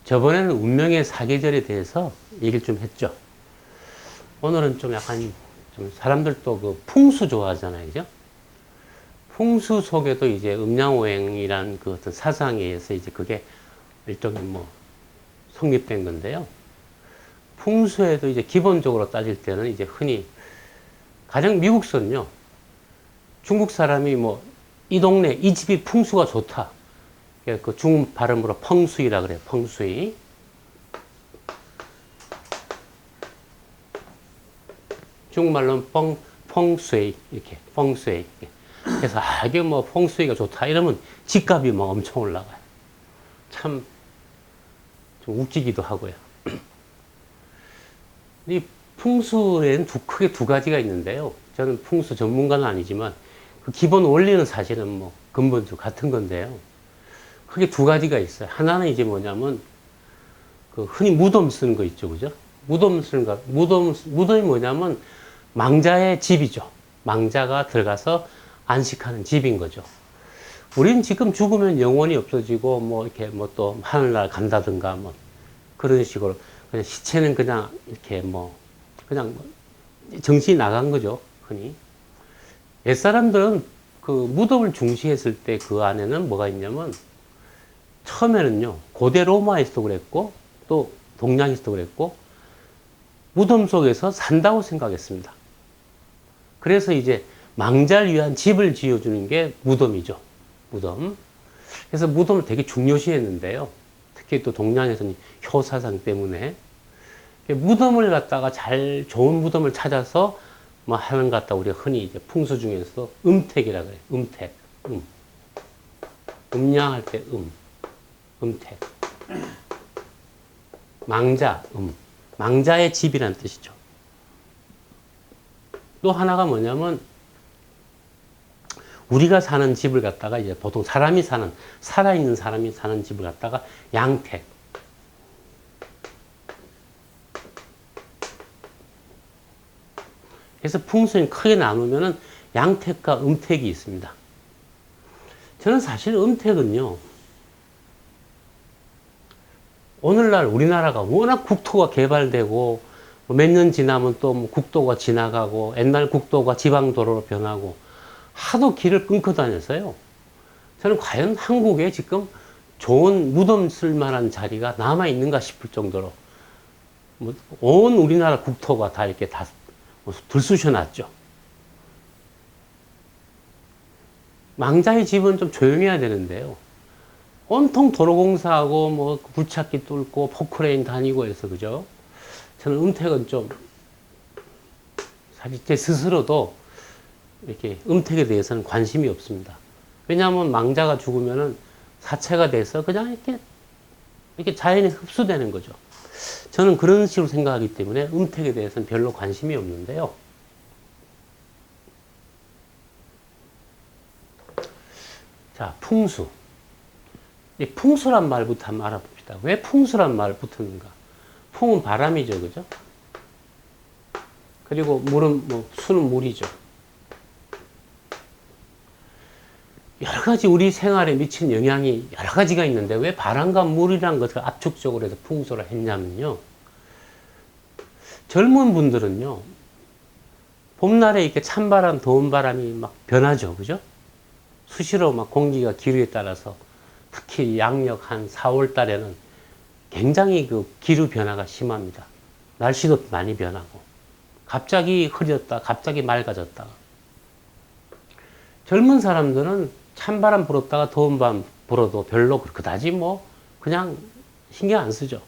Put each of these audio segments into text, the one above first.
저번에는 운명의 사계절에 대해서 얘기를 좀 했죠. 오늘은 좀 약간 좀 사람들도 그 풍수 좋아하잖아요. 그죠? 풍수 속에도 이제 음양오행이란 그 어떤 사상에 의해서 이제 그게 일종의 뭐 성립된 건데요. 풍수에도 이제 기본적으로 따질 때는 이제 흔히 가령 미국서는요. 중국 사람이 뭐 이 동네 이 집이 풍수가 좋다. 그 중국 발음으로 펑수이라 그래요. 펑수이. 중국말로는 펑수이 이렇게 펑수이. 그래서 이게 뭐 펑수이가 좋다 이러면 집값이 막 엄청 올라가요. 참 좀 웃기기도 하고요. 이 풍수에는 크게 두 가지가 있는데요. 저는 풍수 전문가는 아니지만 그 기본 원리는 사실은 뭐 근본적으로 같은 건데요. 크게 두 가지가 있어요. 하나는 이제 뭐냐면 그 흔히 무덤 쓰는 거 있죠, 그죠? 무덤 쓰는 거, 무덤이 뭐냐면 망자의 집이죠. 망자가 들어가서 안식하는 집인 거죠. 우리는 지금 죽으면 영혼이 없어지고 뭐 이렇게 뭐 또 하늘날 간다든가 뭐 그런 식으로 그냥 시체는 그냥 이렇게 뭐 그냥 정신이 나간 거죠, 흔히. 옛사람들은 그 무덤을 중시했을 때 그 안에는 뭐가 있냐면 처음에는요, 고대 로마에서도 그랬고, 또 동양에서도 그랬고, 무덤 속에서 산다고 생각했습니다. 그래서 이제 망자를 위한 집을 지어주는 게 무덤이죠. 무덤. 그래서 무덤을 되게 중요시 했는데요. 특히 또 동양에서는 효사상 때문에. 무덤을 갖다가 좋은 무덤을 찾아서 뭐 하는 것 같다. 우리가 흔히 이제 풍수 중에서 음택이라 그래요. 음택. 음양할 때 음택. 망자, 망자의 집이라는 뜻이죠. 또 하나가 뭐냐면, 우리가 사는 집을 갖다가 이제 보통 살아있는 사람이 사는 집을 갖다가 양택. 그래서 풍수는 크게 나누면은 양택과 음택이 있습니다. 저는 사실 음택은요, 오늘날 우리나라가 워낙 국토가 개발되고 몇 년 지나면 또 뭐 국도가 지나가고 옛날 국도가 지방도로로 변하고 하도 길을 끊고 다녀서요. 저는 과연 한국에 지금 좋은 무덤 쓸 만한 자리가 남아 있는가 싶을 정도로 뭐 온 우리나라 국토가 다 이렇게 다 들쑤셔 놨죠. 망자의 집은 좀 조용해야 되는데요. 온통 도로공사하고 뭐 굴착기 뚫고 포크레인 다니고 해서 그죠? 저는 음택은 좀 사실 제 스스로도 이렇게 음택에 대해서는 관심이 없습니다. 왜냐하면 망자가 죽으면은 사체가 돼서 그냥 이렇게 자연에 흡수되는 거죠. 저는 그런 식으로 생각하기 때문에 음택에 대해서는 별로 관심이 없는데요. 자, 풍수. 이 풍수란 말부터 한번 알아봅시다. 왜 풍수란 말 붙었는가? 풍은 바람이죠, 그죠? 그리고 물은 수는 물이죠. 여러 가지 우리 생활에 미친 영향이 여러 가지가 있는데 왜 바람과 물이라는 것을 압축적으로 해서 풍수를 했냐면요. 젊은 분들은요, 봄날에 이렇게 찬바람, 더운 바람이 막 변하죠, 그죠? 수시로 막 공기가 기류에 따라서 특히 양력 한 4월 달에는 굉장히 그 기류 변화가 심합니다. 날씨도 많이 변하고 갑자기 흐렸다 갑자기 맑아졌다. 젊은 사람들은 찬바람 불었다가 더운 바람 불어도 별로 그다지 뭐 그냥 신경 안 쓰죠.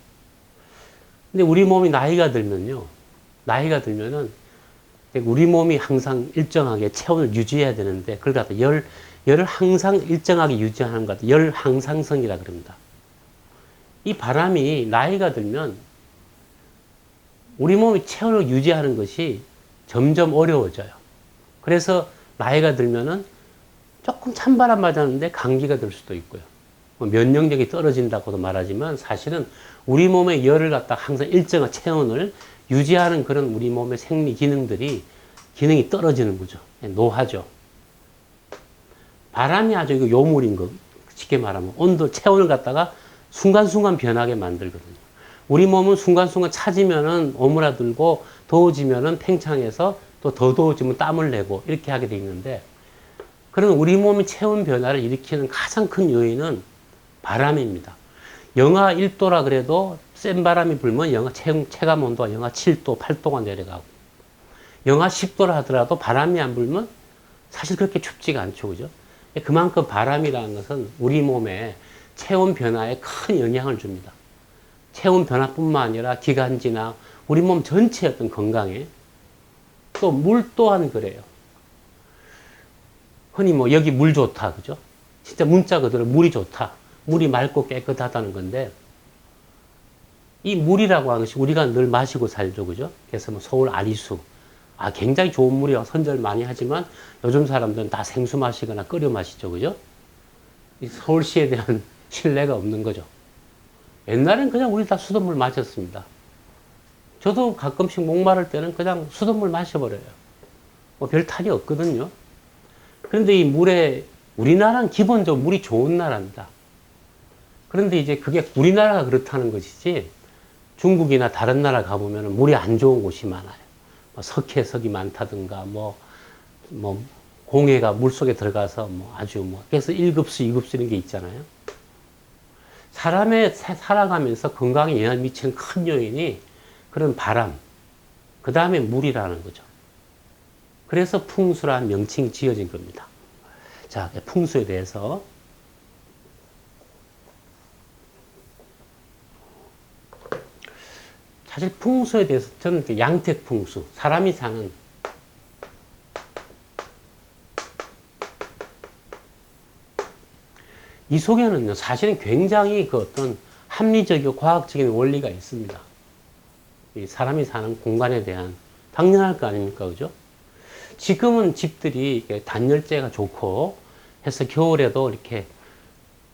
근데 우리 몸이 나이가 들면은 우리 몸이 항상 일정하게 체온을 유지해야 되는데 그걸 갖다 열을 항상 일정하게 유지하는 것 같아요. 열 항상성이라 그럽니다. 이 바람이 나이가 들면 우리 몸이 체온을 유지하는 것이 점점 어려워져요. 그래서 나이가 들면은 조금 찬바람 맞았는데 감기가 들 수도 있고요. 면역력이 떨어진다고도 말하지만 사실은 우리 몸의 열을 갖다 항상 일정한 체온을 유지하는 그런 우리 몸의 생리 기능이 떨어지는 거죠. 노화죠. 바람이 아주 요물인 거, 쉽게 말하면 체온을 갖다가 순간순간 변하게 만들거든요. 우리 몸은 순간순간 차지면은 오므라들고 더워지면은 팽창해서 또 더 더워지면 땀을 내고 이렇게 하게 돼 있는데, 그럼 우리 몸의 체온 변화를 일으키는 가장 큰 요인은 바람입니다. 영하 1도라 그래도 센 바람이 불면 체감 온도가 영하 7도, 8도가 내려가고, 영하 10도라 하더라도 바람이 안 불면 사실 그렇게 춥지가 않죠. 그죠? 그만큼 바람이라는 것은 우리 몸에 체온 변화에 큰 영향을 줍니다. 체온 변화뿐만 아니라 기관지나 우리 몸 전체의 어떤 건강에, 또 물 또한 그래요. 흔히 뭐 여기 물 좋다, 그죠? 진짜 문자 그대로 물이 좋다. 물이 맑고 깨끗하다는 건데, 이 물이라고 하는 것이 우리가 늘 마시고 살죠, 그죠? 그래서 뭐 서울 아리수, 굉장히 좋은 물이라고 선전을 많이 하지만 요즘 사람들은 다 생수 마시거나 끓여 마시죠, 그죠? 이 서울시에 대한 신뢰가 없는 거죠. 옛날엔 그냥 우리 다 수돗물 마셨습니다. 저도 가끔씩 목마를 때는 그냥 수돗물 마셔버려요. 뭐 별 탈이 없거든요. 그런데 이 물에, 우리나라는 기본적으로 물이 좋은 나라입니다. 그런데 이제 그게 우리나라가 그렇다는 것이지, 중국이나 다른 나라 가보면 물이 안 좋은 곳이 많아요. 뭐 석회석이 많다든가, 공해가 물 속에 들어가서 그래서 1급수, 2급수 이런 게 있잖아요. 사람의 살아가면서 건강에 영향을 미치는 큰 요인이 그런 바람, 그 다음에 물이라는 거죠. 그래서 풍수라는 명칭이 지어진 겁니다. 자, 풍수에 대해서. 사실 풍수에 대해서 저는 양택풍수, 사람이 사는, 이 속에는요, 사실은 굉장히 그 어떤 합리적이고 과학적인 원리가 있습니다. 이 사람이 사는 공간에 대한, 당연할 거 아닙니까? 그죠? 지금은 집들이 단열재가 좋고 해서 겨울에도 이렇게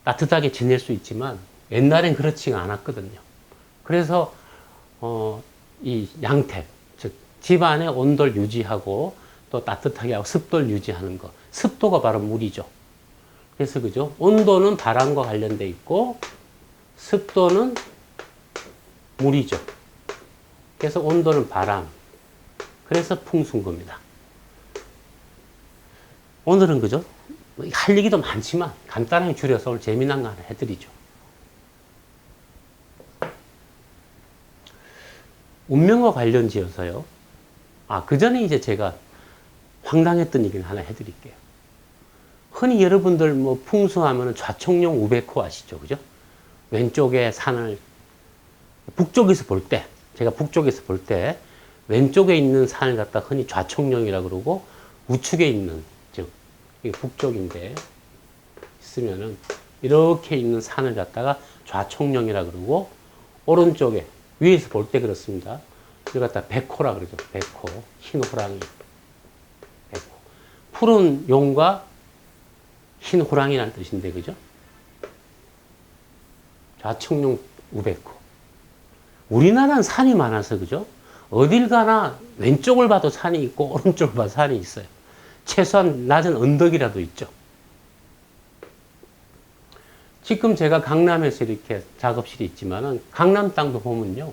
따뜻하게 지낼 수 있지만 옛날엔 그렇지가 않았거든요. 그래서 이 양택, 즉 집안의 온도를 유지하고 또 따뜻하게 하고 습도를 유지하는 거, 습도가 바로 물이죠. 그래서 그죠? 온도는 바람과 관련돼 있고 습도는 물이죠. 그래서 온도는 바람, 그래서 풍수인 겁니다. 오늘은 그죠? 할 얘기도 많지만 간단하게 줄여서 오늘 재미난 거 하나 해드리죠. 운명과 관련 지어서요. 그 전에 이제 제가 황당했던 얘기를 하나 해드릴게요. 흔히 여러분들 풍수하면 좌총룡 우백호 아시죠? 그죠? 왼쪽에 산을, 북쪽에서 볼 때, 제가 북쪽에서 볼 때, 왼쪽에 있는 산을 갖다 흔히 좌총룡이라고 그러고, 우측에 있는, 즉, 이게 북쪽인데, 있으면은, 이렇게 있는 산을 갖다가 좌총룡이라고 그러고, 오른쪽에, 위에서 볼 때 그렇습니다. 이걸 갖다 백호라 그러죠. 백호. 흰 호랑이. 백호. 푸른 용과 흰 호랑이라는 뜻인데, 그죠? 좌청룡 우백호. 우리나라는 산이 많아서, 그죠? 어딜 가나 왼쪽을 봐도 산이 있고, 오른쪽을 봐도 산이 있어요. 최소한 낮은 언덕이라도 있죠. 지금 제가 강남에서 이렇게 작업실이 있지만은, 강남 땅도 보면요.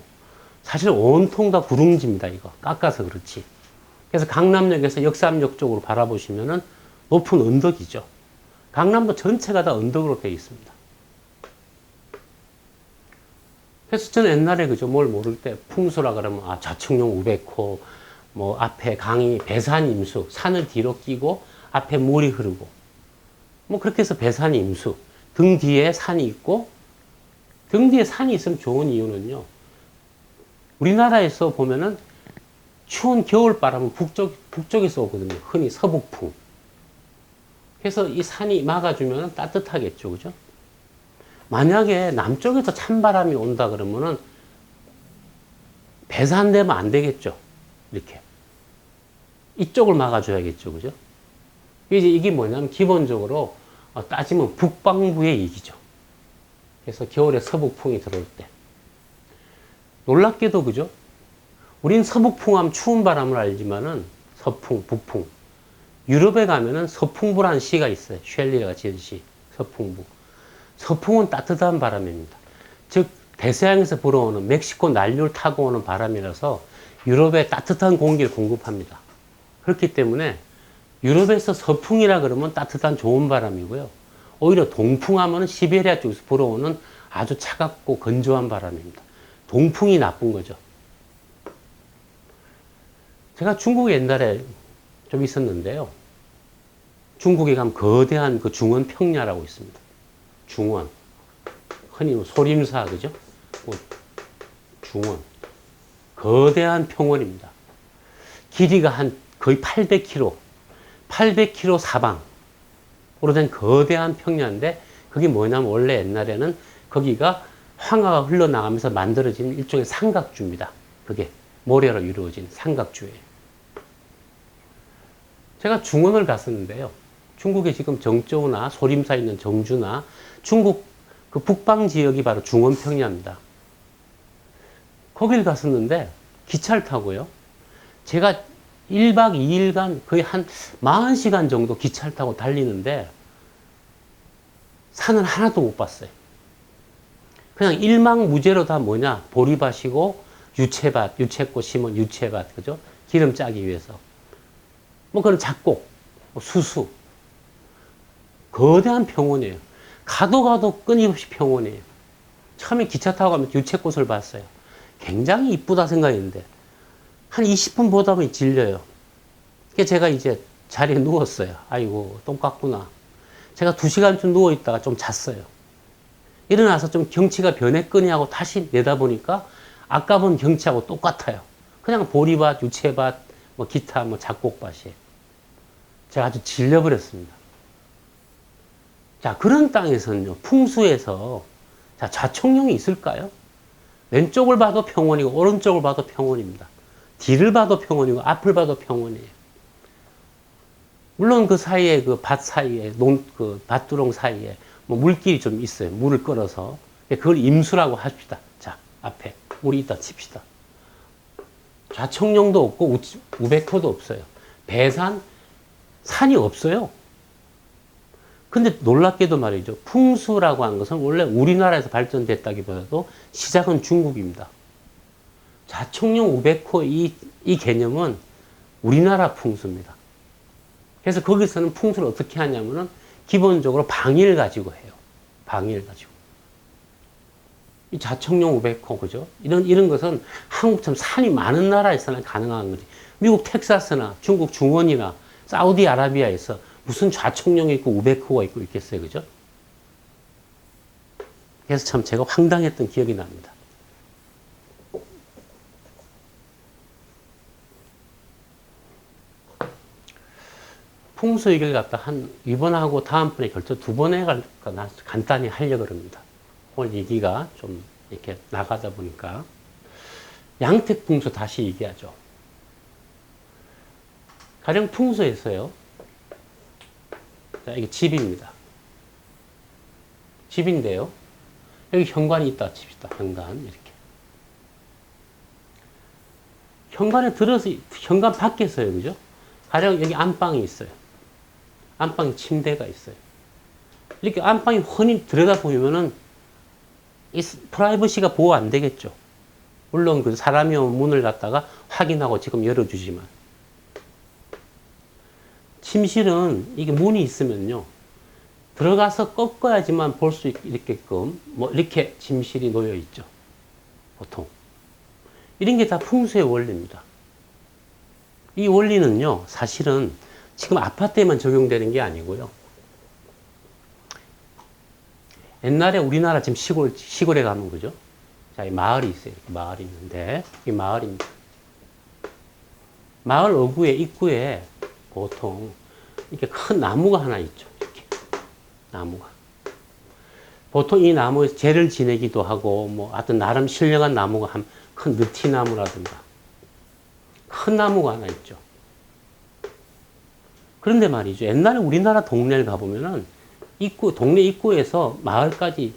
사실 온통 다 구릉지입니다, 이거. 깎아서 그렇지. 그래서 강남역에서 역삼역 쪽으로 바라보시면은 높은 언덕이죠. 강남도 전체가 다 언덕으로 되어 있습니다. 그래서 저는 옛날에 그죠, 뭘 모를 때 풍수라 그러면 좌청룡 우백호, 앞에 강이 배산임수, 산을 뒤로 끼고 앞에 물이 흐르고, 그렇게 해서 배산임수, 등 뒤에 산이 있고, 등 뒤에 산이 있으면 좋은 이유는요, 우리나라에서 보면은 추운 겨울바람은 북쪽에서 오거든요. 흔히 서북풍. 그래서 이 산이 막아주면 따뜻하겠죠. 그죠? 만약에 남쪽에서 찬바람이 온다 그러면은 배산되면 안 되겠죠. 이렇게. 이쪽을 막아줘야겠죠. 그죠? 이게 뭐냐면 기본적으로 따지면 북방부의 이익이죠. 그래서 겨울에 서북풍이 들어올 때. 놀랍게도 그죠? 우린 서북풍하면 추운 바람을 알지만은 서풍, 북풍. 유럽에 가면은 서풍부라는 시가 있어요. 쉘리가 지은 시. 서풍부. 서풍은 따뜻한 바람입니다. 즉 대서양에서 불어오는 멕시코 난류를 타고 오는 바람이라서 유럽에 따뜻한 공기를 공급합니다. 그렇기 때문에 유럽에서 서풍이라 그러면 따뜻한 좋은 바람이고요. 오히려 동풍하면 시베리아 쪽에서 불어오는 아주 차갑고 건조한 바람입니다. 동풍이 나쁜 거죠. 제가 중국에 옛날에 좀 있었는데요. 중국에 가면 거대한 그 중원 평야라고 있습니다. 중원. 흔히 소림사, 그죠? 중원. 거대한 평원입니다. 길이가 한 거의 800km, 800km 사방으로 된 거대한 평야인데, 그게 뭐냐면 원래 옛날에는 거기가 황하가 흘러나가면서 만들어진 일종의 삼각주입니다. 그게 모래로 이루어진 삼각주예요. 제가 중원을 갔었는데요. 중국에 지금 정저우나 소림사에 있는 정주나 중국 그 북방 지역이 바로 중원 평야입니다. 거길 갔었는데 기차를 타고요. 제가 1박 2일간 거의 한 40시간 정도 기차를 타고 달리는데 산을 하나도 못 봤어요. 그냥 일망무제로 다 뭐냐, 보리밭이고 유채밭, 유채꽃 심은 유채밭, 그죠? 기름 짜기 위해서. 뭐 그런 잡곡, 수수. 거대한 평원이에요. 가도 끊임없이 평원이에요. 처음에 기차 타고 가면 유채꽃을 봤어요. 굉장히 이쁘다 생각했는데 한 20분 보다 보니 질려요. 그래서 제가 이제 자리에 누웠어요. 아이고, 똥 깠구나. 제가 2시간쯤 누워있다가 좀 잤어요. 일어나서 좀 경치가 변했거니 하고 다시 내다보니까 아까 본 경치하고 똑같아요. 그냥 보리밭, 유채밭, 뭐 기타, 뭐 잡곡밭이에요. 제가 아주 질려버렸습니다. 자, 그런 땅에서는요, 풍수에서, 자, 좌청룡이 있을까요? 왼쪽을 봐도 평원이고, 오른쪽을 봐도 평원입니다. 뒤를 봐도 평원이고, 앞을 봐도 평원이에요. 물론 그 사이에, 그 밭 사이에, 그 밭두렁 사이에, 뭐 물길이 좀 있어요. 물을 끌어서. 그걸 임수라고 합시다. 자, 앞에. 물이 있다 칩시다. 좌청룡도 없고, 우백호도 없어요. 배산, 산이 없어요. 근데 놀랍게도 말이죠. 풍수라고 하는 것은 원래 우리나라에서 발전됐다기보다도 시작은 중국입니다. 좌청룡, 우백호 이 개념은 우리나라 풍수입니다. 그래서 거기서는 풍수를 어떻게 하냐면은 기본적으로 방위를 가지고 해요. 방위를 가지고. 이 좌청룡, 우백호, 그죠? 이런 것은 한국처럼 산이 많은 나라에서는 가능한 거지. 미국 텍사스나 중국 중원이나 사우디아라비아에서 무슨 좌청룡이 있고 우백호가 있고 있겠어요, 그죠? 그래서 참 제가 황당했던 기억이 납니다. 풍수 얘기를 갖다 이번하고 다음번에 걸쳐 2번에 간단히 하려고 합니다. 오늘 얘기가 좀 이렇게 나가다 보니까. 양택풍수 다시 얘기하죠. 가령 풍수에서요. 자, 이게 집입니다. 집인데요. 여기 현관이 있다 칩시다. 현관, 이렇게. 현관에 들어서, 현관 밖에서요. 그죠? 가령 여기 안방이 있어요. 안방에 침대가 있어요. 이렇게 안방이 흔히 들여다보면은 이 프라이버시가 보호 안 되겠죠. 물론 그 사람이 오면 문을 갖다가 확인하고 지금 열어주지만. 침실은 이게 문이 있으면요. 들어가서 꺾어야지만 볼 수 있게끔 뭐 이렇게 침실이 놓여 있죠. 보통. 이런 게 다 풍수의 원리입니다. 이 원리는요. 사실은 지금 아파트에만 적용되는 게 아니고요. 옛날에 우리나라 지금 시골에 가면 그죠? 자, 이 마을이 있어요. 이렇게 마을이 있는데 이 마을입니다. 마을 어구의 입구에 보통 이렇게 큰 나무가 하나 있죠. 이렇게 나무가. 보통 이 나무에서 재를 지내기도 하고 뭐 하여튼 나름 신령한 나무가 한 큰 느티나무라든가 큰 나무가 하나 있죠. 그런데 말이죠. 옛날에 우리나라 동네를 가보면은 동네 입구에서 마을까지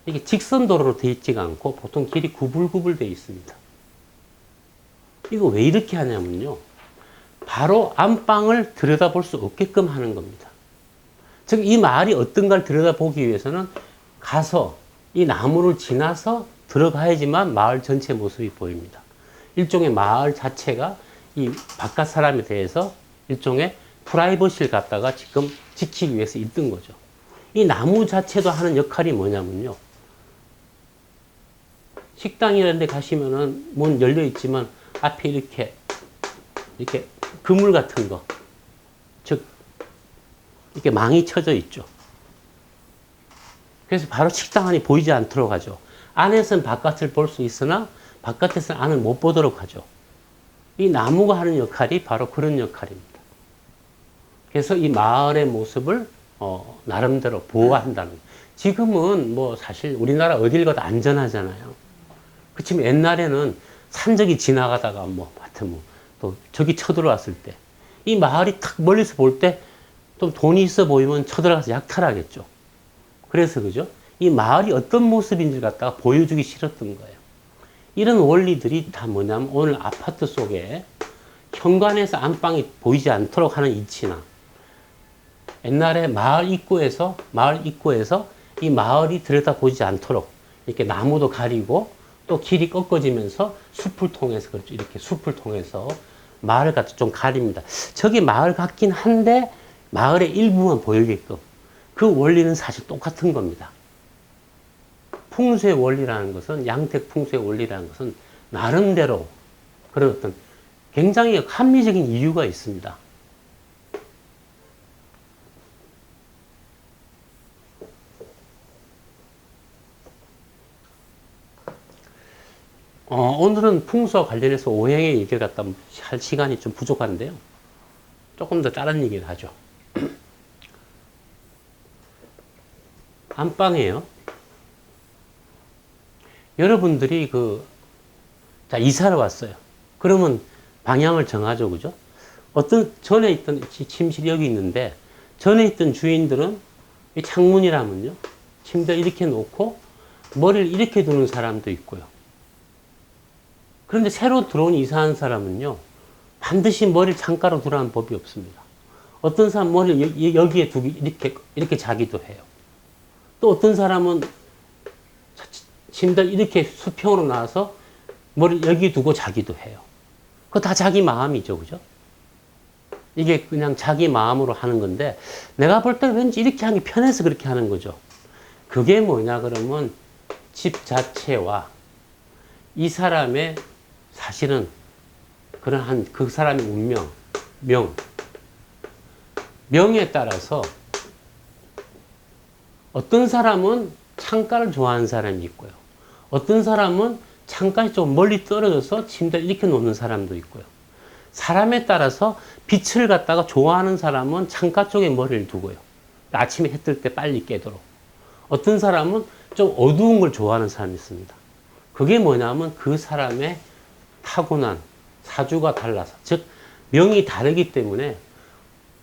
이게 직선도로로 되어 있지가 않고 보통 길이 구불구불 되어 있습니다. 이거 왜 이렇게 하냐면요. 바로 안방을 들여다볼 수 없게끔 하는 겁니다. 즉, 이 마을이 어떤가를 들여다보기 위해서는 가서 이 나무를 지나서 들어가야지만 마을 전체 모습이 보입니다. 일종의 마을 자체가 이 바깥 사람에 대해서 일종의 프라이버시를 갖다가 지금 지키기 위해서 있던 거죠. 이 나무 자체도 하는 역할이 뭐냐면요. 식당 이런 데 가시면은 문 열려 있지만 앞에 이렇게 그물 같은 거, 즉 이렇게 망이 쳐져 있죠. 그래서 바로 식당 안이 보이지 않도록 하죠. 안에서는 바깥을 볼 수 있으나 바깥에서는 안을 못 보도록 하죠. 이 나무가 하는 역할이 바로 그런 역할입니다. 그래서 이 마을의 모습을 나름대로 보호한다는 거예요. 지금은 뭐 사실 우리나라 어딜 가도 안전하잖아요. 그렇지만 옛날에는 산적이 지나가다가 하여튼 또 적이 쳐들어왔을 때 이 마을이 탁 멀리서 볼 때 좀 돈이 있어 보이면 쳐들어가서 약탈하겠죠. 그래서 그죠? 이 마을이 어떤 모습인지 갖다가 보여주기 싫었던 거예요. 이런 원리들이 다 뭐냐면 오늘 아파트 속에 현관에서 안방이 보이지 않도록 하는 이치나 옛날에 마을 입구에서 이 마을이 들여다보지 않도록 이렇게 나무도 가리고 또 길이 꺾어지면서 숲을 통해서 그렇죠. 이렇게 숲을 통해서 마을을 갖다 좀 가립니다. 저기 마을 같긴 한데 마을의 일부만 보이게끔 그 원리는 사실 똑같은 겁니다. 풍수의 원리라는 것은 양택 풍수의 원리라는 것은 나름대로 그런 어떤 굉장히 합리적인 이유가 있습니다. 오늘은 풍수와 관련해서 오행의 얘기를 갖다 할 시간이 좀 부족한데요. 조금 더 다른 얘기를 하죠. 안방이에요. 여러분들이 자, 이사를 왔어요. 그러면 방향을 정하죠. 그죠? 전에 있던 침실이 여기 있는데, 전에 있던 주인들은 이 창문이라면요. 침대 이렇게 놓고 머리를 이렇게 두는 사람도 있고요. 그런데 새로 들어온 이사한 사람은요, 반드시 머리를 창가로 두라는 법이 없습니다. 어떤 사람 머리를 여기에 두기, 이렇게 자기도 해요. 또 어떤 사람은 침대 이렇게 수평으로 나와서 머리를 여기 두고 자기도 해요. 그거 다 자기 마음이죠. 그죠? 이게 그냥 자기 마음으로 하는 건데, 내가 볼 때 왠지 이렇게 하는 게 편해서 그렇게 하는 거죠. 그게 뭐냐, 그러면 집 자체와 이 사람의 사실은 그러한 그 사람의 운명, 명에 따라서 어떤 사람은 창가를 좋아하는 사람이 있고요. 어떤 사람은 창가에 좀 멀리 떨어져서 침대를 이렇게 놓는 사람도 있고요. 사람에 따라서 빛을 갖다가 좋아하는 사람은 창가 쪽에 머리를 두고요. 아침에 해 뜰 때 빨리 깨도록. 어떤 사람은 좀 어두운 걸 좋아하는 사람이 있습니다. 그게 뭐냐면 그 사람의 타고난 사주가 달라서, 즉 명이 다르기 때문에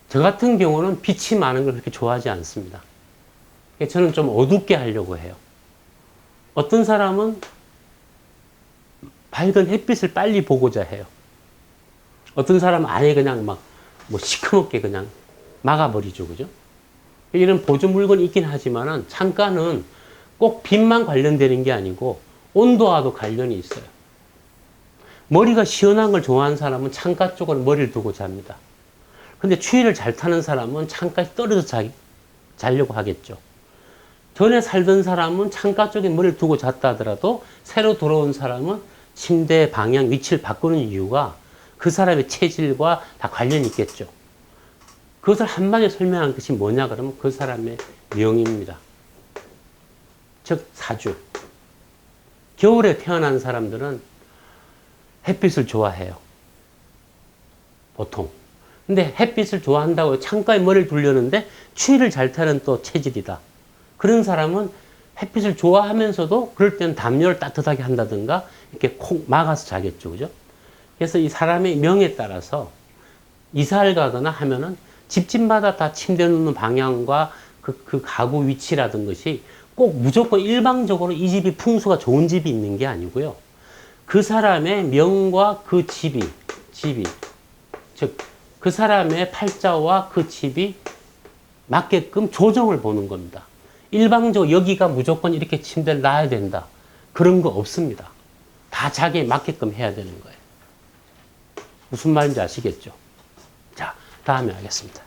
저 같은 경우는 빛이 많은 걸 그렇게 좋아하지 않습니다. 저는 좀 어둡게 하려고 해요. 어떤 사람은 밝은 햇빛을 빨리 보고자 해요. 어떤 사람은 아예 그냥 시커멓게 그냥 막아버리죠. 그죠? 이런 보조 물건이 있긴 하지만은 창가는 꼭 빛만 관련되는 게 아니고 온도와도 관련이 있어요. 머리가 시원한 걸 좋아하는 사람은 창가 쪽으로 머리를 두고 잡니다. 근데 추위를 잘 타는 사람은 창가에 떨어져 자려고 하겠죠. 전에 살던 사람은 창가 쪽에 머리를 두고 잤다 하더라도 새로 들어온 사람은 침대 방향, 위치를 바꾸는 이유가 그 사람의 체질과 다 관련이 있겠죠. 그것을 한마디로 설명한 것이 뭐냐 그러면 그 사람의 명입니다. 즉 사주. 겨울에 태어난 사람들은 햇빛을 좋아해요. 보통. 근데 햇빛을 좋아한다고 창가에 머리를 두려는데 추위를 잘 타는 또 체질이다. 그런 사람은 햇빛을 좋아하면서도 그럴 때는 담요를 따뜻하게 한다든가 이렇게 콕 막아서 자겠죠. 그죠? 그래서 이 사람의 명에 따라서 이사를 가거나 하면은 집집마다 다 침대 놓는 방향과 그 가구 위치라든 것이 꼭 무조건 일방적으로 이 집이 풍수가 좋은 집이 있는 게 아니고요. 그 사람의 명과 그 집이, 즉, 그 사람의 팔자와 그 집이 맞게끔 조정을 보는 겁니다. 일방적으로 여기가 무조건 이렇게 침대를 놔야 된다. 그런 거 없습니다. 다 자기에 맞게끔 해야 되는 거예요. 무슨 말인지 아시겠죠? 자, 다음에 하겠습니다.